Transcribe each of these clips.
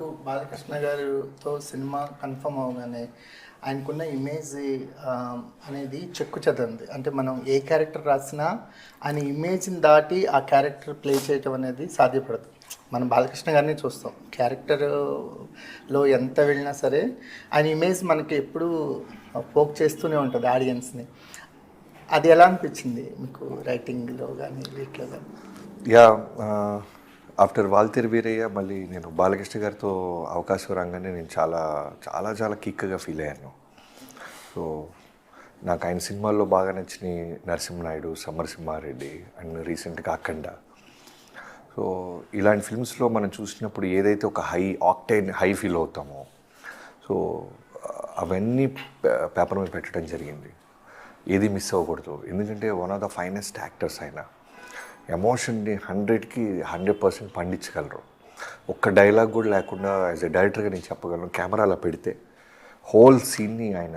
మీకు బాలకృష్ణ గారితో cinema confirm అవగానే ఆయనకున్న ఇమేజ్ అనేది చెక్కు చెదరింది. అంటే మనం ఏ క్యారెక్టర్ రాసినా ఆయన ఇమేజ్ని దాటి ఆ క్యారెక్టర్ ప్లే చేయటం అనేది సాధ్యపడదు. మనం బాలకృష్ణ గారిని చూస్తాం, క్యారెక్టర్లో ఎంత వెళ్ళినా సరే ఆయన ఇమేజ్ మనకి ఎప్పుడూ పోక్ చేస్తూనే ఉంటుంది ఆడియన్స్ని. అది ఎలా అనిపించింది మీకు రైటింగ్లో కానీ వీటిలో కానీ? యా ఆఫ్టర్ వాల్తేరు వీరయ్య మళ్ళీ నేను బాలకృష్ణ గారితో అవకాశం రాగానే నేను చాలా చాలా చాలా కిక్గా ఫీల్ అయ్యాను. సో నాకు ఆయన సినిమాల్లో బాగా నచ్చిన నరసింహనాయుడు, సమరసింహారెడ్డి అండ్ రీసెంట్గా అఖండ. సో ఇలాంటి ఫిల్మ్స్లో మనం చూసినప్పుడు ఏదైతే ఒక హై ఫీల్ అవుతామో, సో అవన్నీ పేపర్ మీద పెట్టడం జరిగింది. ఏది మిస్ అవ్వకూడదు, ఎందుకంటే one of the finest actors ఆయన. ఎమోషన్ని 100కి 100% పండించగలరు. ఒక్క డైలాగ్ కూడా లేకుండా యాజ్ ఎ డైరెక్టర్గా నేను చెప్పగలను, కెమెరాలో పెడితే హోల్ సీన్ని ఆయన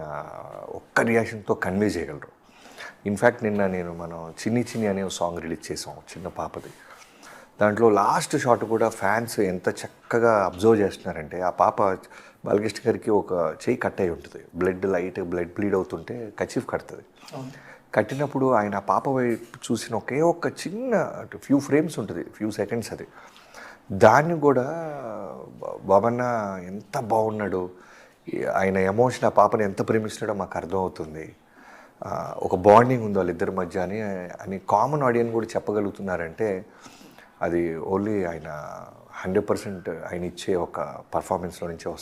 ఒక్క రియాక్షన్తో కన్వే చేయగలరు. ఇన్ఫ్యాక్ట్ నిన్న మనం చిన్ని చిన్ని అనే సాంగ్ రిలీజ్ చేసాం, చిన్న పాపది. దాంట్లో లాస్ట్ షాట్ కూడా ఫ్యాన్స్ ఎంత చక్కగా అబ్జర్వ్ చేస్తున్నారంటే, ఆ పాప బాలకృష్ణ గారికి ఒక చెయ్యి కట్ అయి ఉంటుంది, బ్లడ్ బ్లీడ్ అవుతుంటే కచీఫ్ కడుతుంది. కట్టినప్పుడు ఆయన ఆ పాప వైపు చూసిన ఒక్క చిన్న ఫ్యూ ఫ్రేమ్స్ ఉంటుంది, ఫ్యూ సెకండ్స్, అది దాన్ని కూడా బాబన్న ఎంత బాగున్నాడు, ఆయన ఎమోషన్ ఆ పాపని ఎంత ప్రేమిస్తున్నాడో మాకు అర్థమవుతుంది. ఒక బాండింగ్ ఉంది వాళ్ళిద్దరి మధ్య అని కామన్ ఆడియన్స్ కూడా చెప్పగలుగుతున్నారంటే అది ఓన్లీ ఆయన 100% ఆయన ఇచ్చే ఒక పర్ఫార్మెన్స్లో నుంచే వస్తుంది.